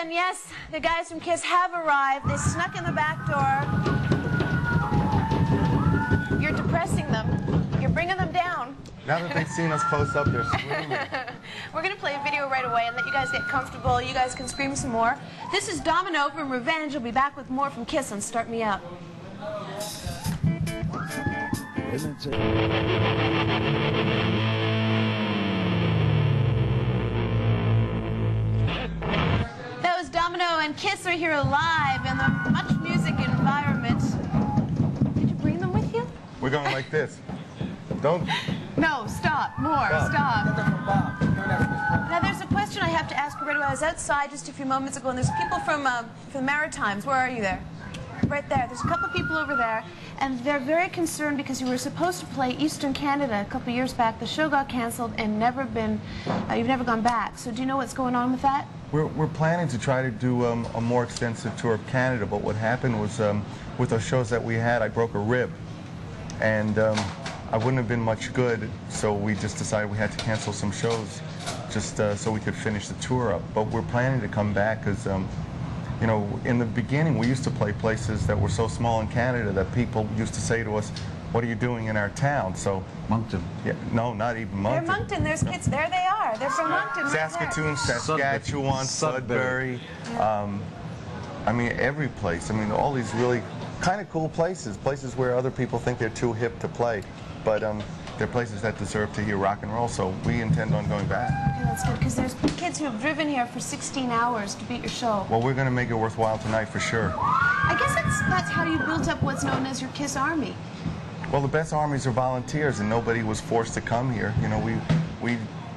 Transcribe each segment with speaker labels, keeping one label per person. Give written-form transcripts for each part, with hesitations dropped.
Speaker 1: And yes, the guys from KISS have arrived. They snuck in the back door. You're depressing them. You're bringing them down.
Speaker 2: Now that they've seen us close up, they're screaming.
Speaker 1: We're going to play a video right away and let you guys get comfortable. You guys can scream some more. This is Domino from Revenge. We'll be back with more from KISS on Start Me Up. That was Domino and KISS are here live in the MuchMusic environment. Did you bring them with you?
Speaker 2: We're going like this. Don't.
Speaker 1: No, stop. More. Stop. Now, there's a question I have to ask you right away. I was outside just a few moments ago, and there's people from the Maritimes. Where are you there? Right there. There's a couple of people over there, and they're very concerned because you were supposed to play Eastern Canada a couple of years back. The show got canceled and you've never gone back. So do you know what's going on with that?
Speaker 2: We're planning to try to do a more extensive tour of Canada, but what happened was with those shows that we had, I broke a rib, and I wouldn't have been much good, so we just decided we had to cancel some shows just so we could finish the tour up. But we're planning to come back because, you know, in the beginning we used to play places that were so small in Canada that people used to say to us, "What are you doing in our town?" So
Speaker 3: Moncton.
Speaker 2: Yeah, no, not even Moncton.
Speaker 1: They're Moncton. There's kids. There they are. They're from Moncton.
Speaker 2: Saskatoon, Saskatchewan, Sudbury. I mean, every place. I mean, all these really kind of cool places where other people think they're too hip to play. But they're places that deserve to hear rock and roll, so we intend on going back.
Speaker 1: Okay, that's good, because there's kids who have driven here for 16 hours to beat your show.
Speaker 2: Well, we're going to make it worthwhile tonight for sure.
Speaker 1: I guess that's how you built up what's known as your KISS Army.
Speaker 2: Well, the best armies are volunteers, and nobody was forced to come here. You know, we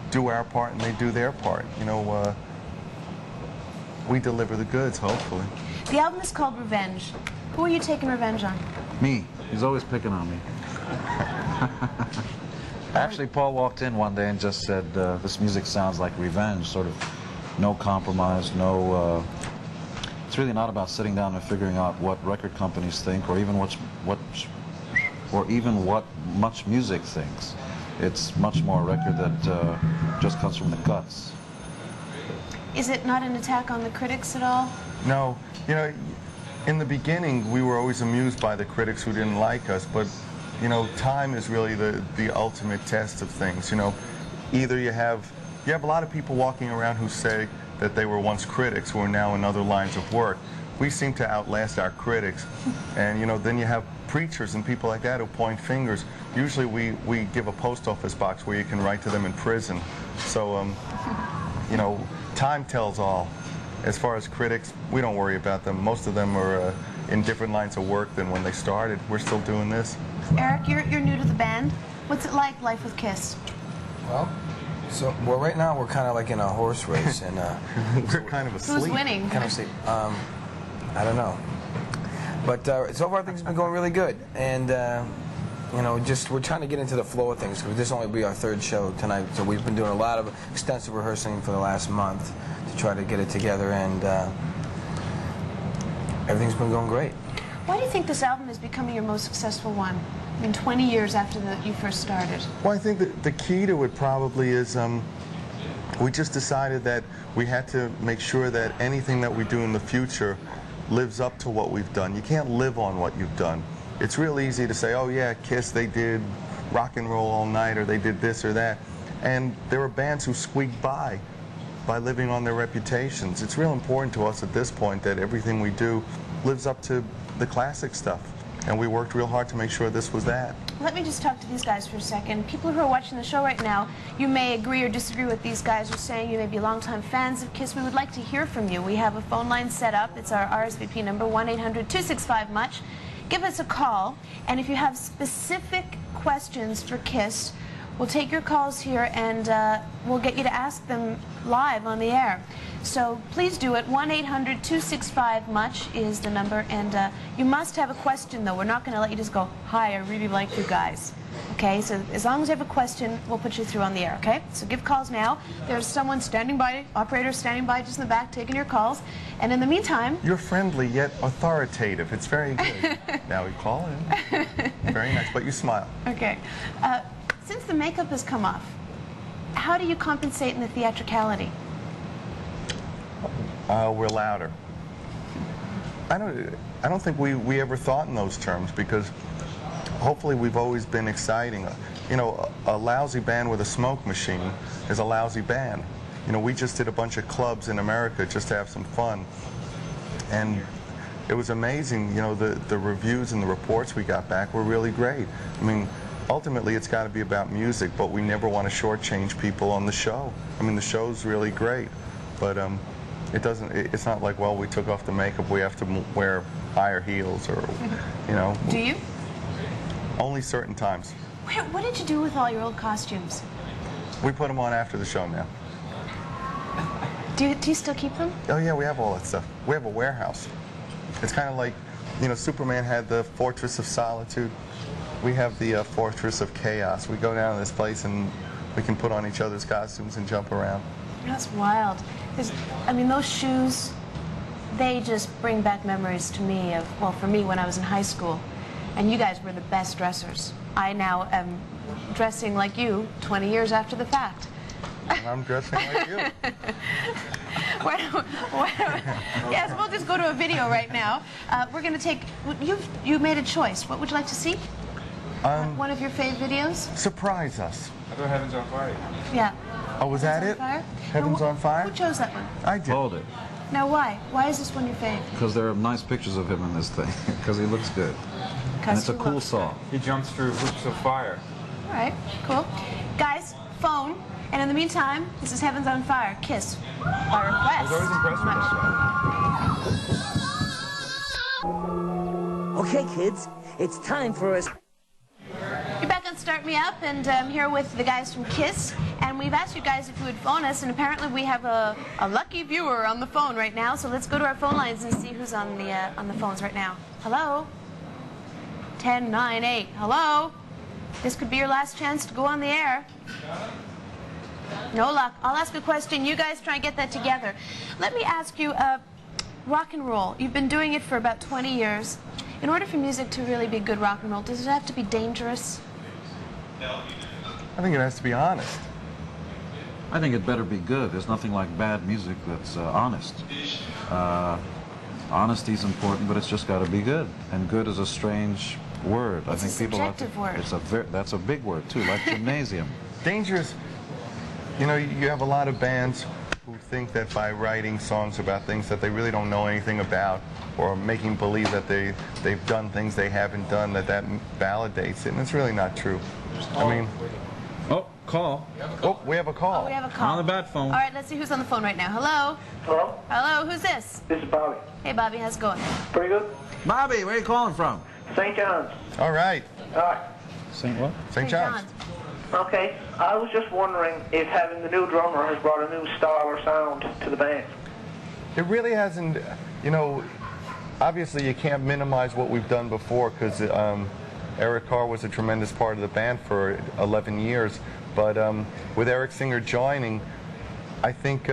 Speaker 2: do our part and they do their part. You know, we deliver the goods, hopefully.
Speaker 1: The album is called Revenge. Who are you taking revenge on?
Speaker 3: Me. He's always picking on me. Actually, Paul walked in one day and just said, this music sounds like revenge, sort of no compromise, no... it's really not about sitting down and figuring out what record companies think or even what MuchMusic thinks. It's much more a record that just comes from the guts.
Speaker 1: Is it not an attack on the critics at all?
Speaker 2: No. You know, in the beginning, we were always amused by the critics who didn't like us, but you know, time is really the ultimate test of things. You know, either you have a lot of people walking around who say that they were once critics who are now in other lines of work. We seem to outlast our critics, and you know, then you have preachers and people like that who point fingers. Usually we give a post office box where you can write to them in prison. So you know, time tells all. As far as critics, we don't worry about them. Most of them are in different lines of work than when they started. We're still doing this.
Speaker 1: Eric, you're new to the band. What's it like, life with KISS?
Speaker 4: Well, right now we're kind of like in a horse race, and
Speaker 2: we're kind of asleep.
Speaker 1: Who's winning?
Speaker 4: Kind of asleep. I don't know. But so far things have been going really good, and you know, we're trying to get into the flow of things. This will only be our third show tonight, so we've been doing a lot of extensive rehearsing for the last month to try to get it together, and everything's been going great.
Speaker 1: Why do you think this album is becoming your most successful one? I mean, 20 years after you first started.
Speaker 2: Well, I think that the key to it probably is we just decided that we had to make sure that anything that we do in the future lives up to what we've done. You can't live on what you've done. It's real easy to say, oh yeah, KISS, they did rock and roll all night, or they did this or that. And there are bands who squeak by living on their reputations. It's real important to us at this point that everything we do lives up to the classic stuff. And we worked real hard to make sure this was that.
Speaker 1: Let me just talk to these guys for a second. People who are watching the show right now, you may agree or disagree with these guys. You're saying you may be longtime fans of KISS. We would like to hear from you. We have a phone line set up. It's our RSVP number, 1-800-265-MUCH. Give us a call, and if you have specific questions for KISS, we'll take your calls here and we'll get you to ask them live on the air. So please do it. 1-800-265-MUCH is the number, and you must have a question, though. We're not going to let you just go, hi, I really like you guys. Okay, so as long as you have a question, we'll put you through on the air, okay? So give calls now. There's someone standing by, operator standing by just in the back taking your calls. And in the meantime...
Speaker 2: You're friendly yet authoritative. It's very good. Now we call in. Very nice, but you smile.
Speaker 1: Okay. Since the makeup has come off, how do you compensate in the theatricality?
Speaker 2: We're louder. I don't think we ever thought in those terms, because hopefully we've always been exciting. You know, a lousy band with a smoke machine is a lousy band. You know, we just did a bunch of clubs in America just to have some fun. And it was amazing, you know, the reviews and the reports we got back were really great. I mean, ultimately it's got to be about music, but we never want to shortchange people on the show. I mean, the show's really great, but it's not like, well, we took off the makeup, we have to wear higher heels, or, you know.
Speaker 1: Do you?
Speaker 2: Only certain times.
Speaker 1: What did you do with all your old costumes?
Speaker 2: We put them on after the show now.
Speaker 1: Do you still keep them?
Speaker 2: Oh yeah, we have all that stuff. We have a warehouse. It's kind of like, you know, Superman had the Fortress of Solitude. We have the Fortress of Chaos. We go down to this place and we can put on each other's costumes and jump around.
Speaker 1: That's wild. I mean, those shoes, they just bring back memories to me of, well, for me when I was in high school. And you guys were the best dressers. I now am dressing like you 20 years after the fact.
Speaker 2: And I'm dressing like you.
Speaker 1: Yes, we'll just go to a video right now. We're going to take, you made a choice. What would you like to see? One of your favorite videos?
Speaker 2: Surprise us.
Speaker 5: I thought Heaven's on Fire.
Speaker 1: Yeah.
Speaker 2: Oh, was that it?
Speaker 1: Fire?
Speaker 2: Heaven's on Fire?
Speaker 1: Who chose that one?
Speaker 2: I did.
Speaker 3: Hold it.
Speaker 1: Now, why? Why is this one your fave?
Speaker 3: Because there are nice pictures of him in this thing. Because he looks good. And it's a cool song.
Speaker 5: He jumps through hoops of fire.
Speaker 1: All right, cool. Guys, phone. And in the meantime, this is Heaven's on Fire. Kiss. By request.
Speaker 5: I was always impressed with that.
Speaker 6: Okay, kids, it's time for us.
Speaker 1: You're back on Start Me Up, and I'm here with the guys from KISS. And we've asked you guys if you would phone us, and apparently we have a lucky viewer on the phone right now. So let's go to our phone lines and see who's on the phones right now. Hello? 1098. Hello? This could be your last chance to go on the air. No luck. I'll ask a question. You guys try and get that together. Let me ask you, rock and roll. You've been doing it for about 20 years. In order for music to really be good rock and roll, does it have to be dangerous?
Speaker 2: I think it has to be honest.
Speaker 3: I think it better be good. There's nothing like bad music that's honest. Honesty's important, but it's just got to be good. And good is a strange word.
Speaker 1: It's a subjective word.
Speaker 3: That's a big word too, like gymnasium.
Speaker 2: Dangerous. You know, you have a lot of bands who think that by writing songs about things that they really don't know anything about, or making believe that they've done things they haven't done, that validates it, and it's really not true. I mean...
Speaker 3: Oh, call.
Speaker 2: Oh, we have a call.
Speaker 1: Oh, we have a call.
Speaker 3: On the bad phone.
Speaker 1: All right, let's see who's on the phone right now. Hello?
Speaker 7: Hello?
Speaker 1: Hello, who's this?
Speaker 7: This is Bobby.
Speaker 1: Hey, Bobby, how's it going?
Speaker 7: Pretty good?
Speaker 3: Bobby, where are you calling from?
Speaker 7: St. John's.
Speaker 2: All right.
Speaker 7: All right.
Speaker 3: St. what?
Speaker 2: St. John's.
Speaker 7: Okay. I was just wondering if having the new drummer has brought a new style or sound to the band.
Speaker 2: It really hasn't, you know, obviously you can't minimize what we've done before, because Eric Carr was a tremendous part of the band for 11 years. But with Eric Singer joining, I think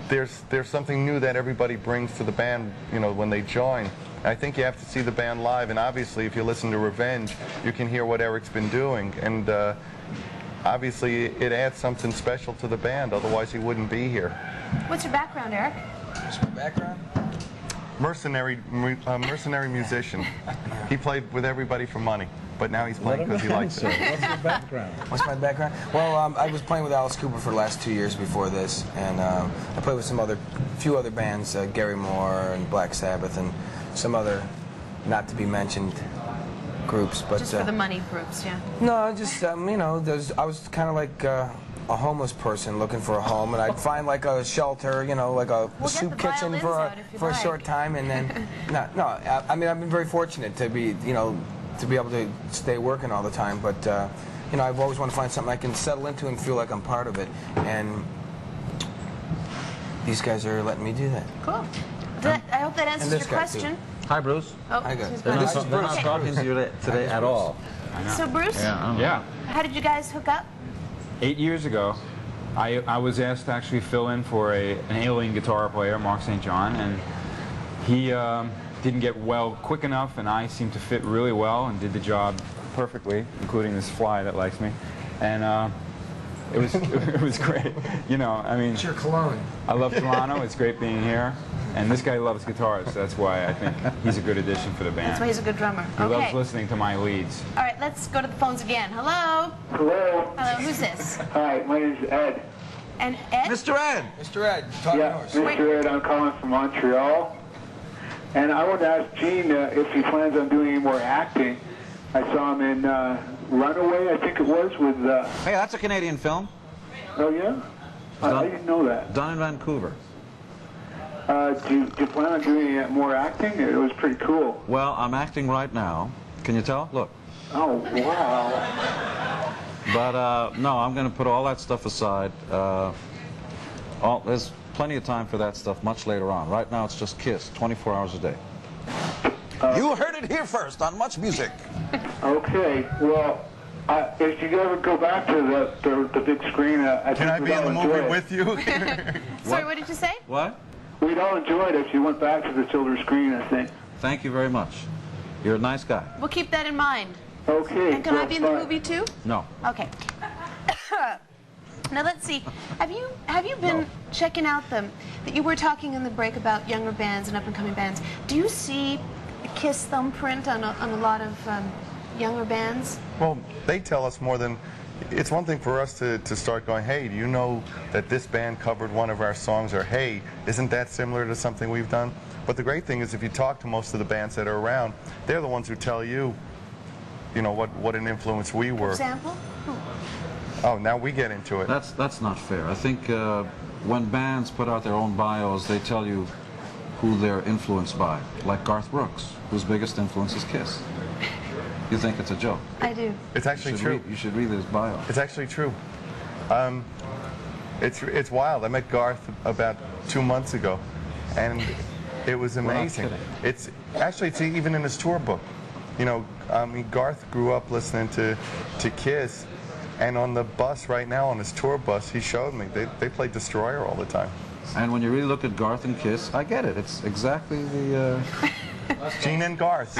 Speaker 2: there's something new that everybody brings to the band, you know, when they join. I think you have to see the band live, and obviously if you listen to Revenge, you can hear what Eric's been doing, and obviously it adds something special to the band, otherwise he wouldn't be here.
Speaker 1: What's your background, Eric?
Speaker 4: What's my background?
Speaker 2: Mercenary musician. He played with everybody for money, but now he's playing because he likes it.
Speaker 3: What's your background?
Speaker 4: What's my background? Well, I was playing with Alice Cooper for the last 2 years before this, and I played with few other bands, Gary Moore and Black Sabbath, and some other not-to-be-mentioned groups. But
Speaker 1: Just for the money groups, yeah.
Speaker 4: no, just you know, I was kind of like a homeless person looking for a home, and I'd find like a shelter, you know, like a soup kitchen for a short time, and then I mean, I've been very fortunate to be, you know, to be able to stay working all the time, but you know, I've always wanted to find something I can settle into and feel like I'm part of it, and these guys are letting me do that.
Speaker 1: Cool. I hope that answers your question.
Speaker 3: Hi, Bruce.
Speaker 1: Oh,
Speaker 4: Hi, guys.
Speaker 1: he's
Speaker 3: They're
Speaker 1: gone.
Speaker 3: not, they're not talking to you today at all.
Speaker 1: So, Bruce,
Speaker 5: Yeah.
Speaker 1: how did you guys hook up?
Speaker 5: 8 years ago, I was asked to actually fill in for an alien guitar player, Mark St. John, and he didn't get well quick enough, and I seemed to fit really well and did the job perfectly, including this fly that likes me. And it was great. You know, I mean,
Speaker 4: It's your cologne.
Speaker 5: I love Toronto. It's great being here. And this guy loves guitars, so that's why I think he's a good addition for the band.
Speaker 1: That's why he's a good drummer.
Speaker 5: He
Speaker 1: Okay.
Speaker 5: loves listening to my leads.
Speaker 1: All right, let's go to the phones again. Hello?
Speaker 7: Hello.
Speaker 1: Hello, who's this?
Speaker 7: Hi, my name's Ed.
Speaker 1: And Ed?
Speaker 3: Mr. Ed!
Speaker 4: Mr. Ed, talk
Speaker 7: Yeah,
Speaker 4: yours.
Speaker 7: Mr. Ed, I'm calling from Montreal. And I wanted to ask Gene if he plans on doing any more acting. I saw him in Runaway, I think it was, with...
Speaker 3: Hey, that's a Canadian film.
Speaker 7: Oh, yeah? I didn't know that.
Speaker 3: Done in Vancouver.
Speaker 7: Do you plan on doing any more acting? It was pretty cool.
Speaker 3: Well, I'm acting right now. Can you tell? Look.
Speaker 7: Oh, wow.
Speaker 3: But no, I'm going to put all that stuff aside. There's plenty of time for that stuff much later on. Right now, it's just Kiss, 24 hours a day. You heard it here first on MuchMusic.
Speaker 7: Okay, well, if you ever go back to the big screen, I
Speaker 2: Can
Speaker 7: think
Speaker 2: I be in the movie with you?
Speaker 1: Sorry, what did you say?
Speaker 3: What?
Speaker 7: We'd all enjoy it if you went back to the silver screen, I think.
Speaker 3: Thank you very much. You're a nice guy.
Speaker 1: We'll keep that in mind.
Speaker 7: Okay.
Speaker 1: And can I
Speaker 7: well,
Speaker 1: be in the
Speaker 7: bye.
Speaker 1: movie too?
Speaker 3: No.
Speaker 1: Okay. Now let's see. Have you been checking out them? That you were talking in the break about younger bands and up and coming bands. Do you see a Kiss thumbprint on a lot of younger bands?
Speaker 2: Well, they tell us more than... It's one thing for us to start going, hey, do you know that this band covered one of our songs? Or, hey, isn't that similar to something we've done? But the great thing is if you talk to most of the bands that are around, they're the ones who tell you, you know, what an influence we
Speaker 1: For
Speaker 2: were.
Speaker 1: example?
Speaker 2: Oh, now we get into it.
Speaker 3: That's not fair. I think when bands put out their own bios, they tell you who they're influenced by. Like Garth Brooks, whose biggest influence is Kiss. You think it's a joke?
Speaker 1: I do.
Speaker 2: It's actually true.
Speaker 3: You should read his bio.
Speaker 2: It's actually true. It's wild. I met Garth about 2 months ago, and it was amazing.
Speaker 3: kidding.
Speaker 2: It's even in his tour book. You know, I mean, Garth grew up listening to Kiss, and on the bus right now, on his tour bus, he showed me they play Destroyer all the time.
Speaker 3: And when you really look at Garth and Kiss, I get it. It's exactly the
Speaker 2: Gene and Garth.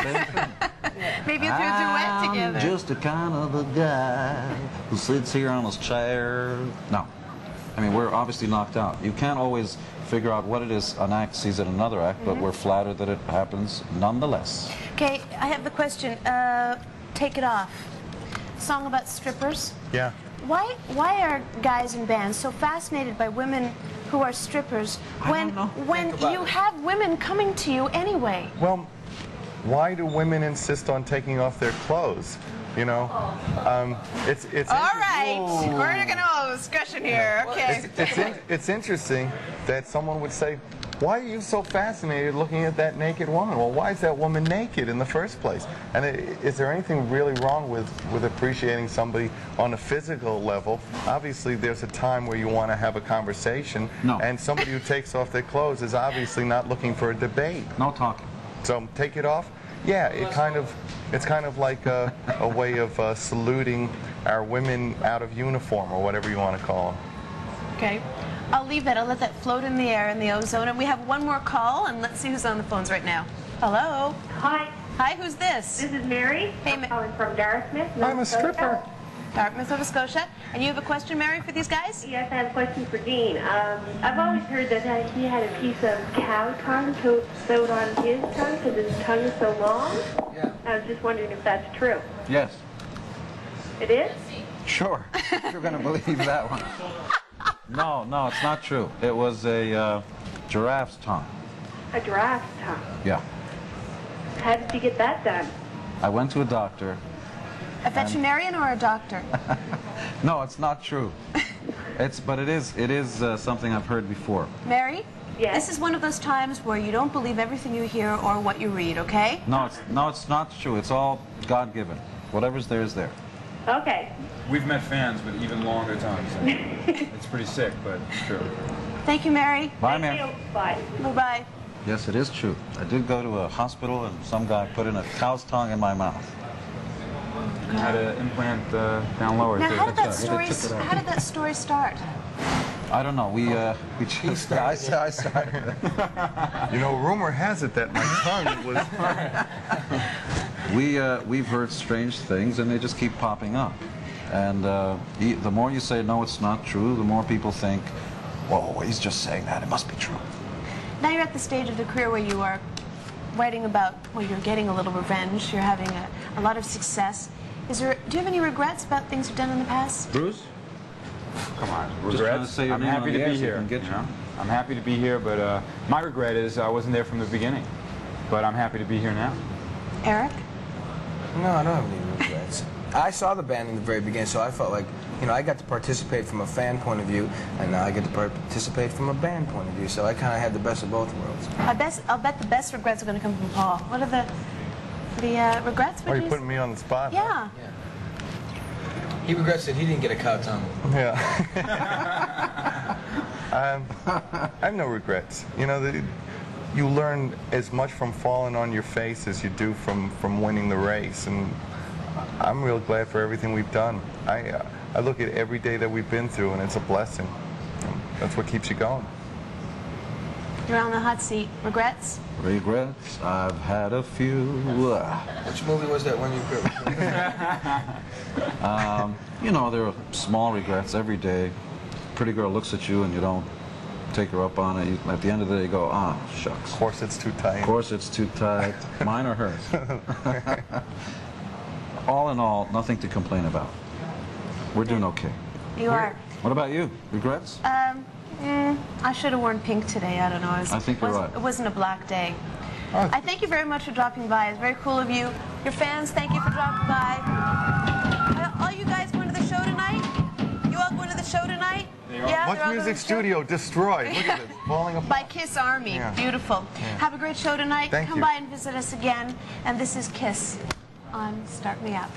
Speaker 1: Maybe if you do a duet together.
Speaker 3: I'm just a kind of a guy who sits here on his chair. No. I mean, we're obviously knocked out. You can't always figure out what it is an act sees in another act, but we're flattered that it happens nonetheless.
Speaker 1: Okay, I have the question. Take It Off. Song about strippers.
Speaker 2: Yeah.
Speaker 1: Why are guys in bands so fascinated by women who are strippers when you have women coming to you anyway?
Speaker 2: Well, why do women insist on taking off their clothes? You know, it's
Speaker 1: All right, we're gonna have a discussion here. Okay.
Speaker 2: It's interesting that someone would say, why are you so fascinated looking at that naked woman? Well, why is that woman naked in the first place? And is there anything really wrong with appreciating somebody on a physical level? Obviously, there's a time where you want to have a conversation,
Speaker 3: No.
Speaker 2: and somebody who takes off their clothes is obviously not looking for a debate.
Speaker 3: No talking.
Speaker 2: So take it off. Yeah, it's kind of like a way of saluting our women out of uniform, or whatever you want to call them.
Speaker 1: Okay. I'll leave that. I'll let that float in the air in the ozone. And we have one more call, and let's see who's on the phones right now. Hello.
Speaker 8: Hi,
Speaker 1: Hi, who's this?
Speaker 8: this is Mary.
Speaker 1: Hey,
Speaker 8: I'm calling from Dartmouth.
Speaker 2: I'm a stripper.
Speaker 1: Dartmouth, Nova Scotia. And you have a question, Mary, for these guys?
Speaker 8: Yes, I have a question for Dean. I've always heard that he had a piece of cow tongue sewed on his tongue because his tongue is so long.
Speaker 4: Yeah.
Speaker 8: I was just wondering if that's true.
Speaker 3: Yes.
Speaker 8: It is?
Speaker 3: Sure. You're going to believe that one. No, it's not true. It was a giraffe's tongue.
Speaker 8: A giraffe's tongue.
Speaker 3: Yeah.
Speaker 8: How did you get that done?
Speaker 3: I went to a doctor.
Speaker 1: A veterinarian or a doctor?
Speaker 3: No, it's not true. But it is something I've heard before.
Speaker 1: Mary?
Speaker 8: Yes?
Speaker 1: This is one of those times where you don't believe everything you hear or what you read, okay?
Speaker 3: No, it's not true. It's all God-given. Whatever's there is there.
Speaker 8: Okay.
Speaker 5: We've met fans with even longer tongues. It's pretty sick, but it's true.
Speaker 1: Thank you, Mary.
Speaker 3: Bye,
Speaker 8: Thank
Speaker 3: ma'am.
Speaker 8: you. Bye.
Speaker 1: Bye-bye.
Speaker 3: Yes, it is true. I did go to a hospital, and some guy put in a cow's tongue in my mouth.
Speaker 5: I had an implant down lower.
Speaker 1: Now,
Speaker 5: too.
Speaker 1: how did
Speaker 5: That's right.
Speaker 1: that story start?
Speaker 3: I don't know. We just I started.
Speaker 2: You know, rumor has it that my tongue was...
Speaker 3: We've heard strange things, and they just keep popping up. And the more you say, no, it's not true, the more people think, whoa, he's just saying that, it must be true.
Speaker 1: Now you're at the stage of the career where you are writing about, well, you're getting a little revenge, you're having a lot of success. Do you have any regrets about things you've done in the past?
Speaker 3: Bruce?
Speaker 5: Come on,
Speaker 3: Just trying to
Speaker 5: regrets?
Speaker 3: say your
Speaker 5: I'm
Speaker 3: name
Speaker 5: happy
Speaker 3: on
Speaker 5: to
Speaker 3: the air
Speaker 5: be
Speaker 3: so you
Speaker 5: here.
Speaker 3: can get
Speaker 5: you
Speaker 3: you.
Speaker 5: know? I'm happy to be here, but my regret is I wasn't there from the beginning. But I'm happy to be here now.
Speaker 1: Eric?
Speaker 4: No, I don't have any regrets. I saw the band in the very beginning, so I felt like, you know, I got to participate from a fan point of view, and now I get to participate from a band point of view. So I kind of had the best of both worlds.
Speaker 1: I'll bet the best regrets are going to come from Paul. What are the regrets?
Speaker 2: Are you putting me on the spot?
Speaker 1: Yeah.
Speaker 4: He regrets that he didn't get a cow tongue.
Speaker 2: Yeah. I have no regrets. You know, you learn as much from falling on your face as you do from winning the race, and I'm real glad for everything we've done. I look at every day that we've been through, and it's a blessing. That's what keeps you going.
Speaker 1: You're on the hot seat. Regrets?
Speaker 3: Regrets? I've had a few.
Speaker 4: Which movie was that when you quit?
Speaker 3: You know, there are small regrets every day. Pretty girl looks at you and you don't take her up on it. At the end of the day, you go, ah, shucks.
Speaker 2: Corset's too tight.
Speaker 3: Corset's too tight. Mine or hers? All in all, nothing to complain about. We're doing okay.
Speaker 1: You are.
Speaker 3: What about you? Regrets?
Speaker 1: I should have worn pink today. I don't know.
Speaker 3: I think you're right.
Speaker 1: It wasn't a black day. I thank you very much for dropping by. It's very cool of you. Your fans, thank you for dropping by. All you guys going to the show tonight? You all going to the show tonight? Yeah,
Speaker 2: Much Music Studio destroyed. Look at this, falling apart.
Speaker 1: By Kiss Army.
Speaker 2: Yeah.
Speaker 1: Beautiful.
Speaker 2: Yeah.
Speaker 1: Have a great show tonight.
Speaker 2: Thank
Speaker 1: Come
Speaker 2: you.
Speaker 1: by and visit us again. And this is Kiss on Start Me Up.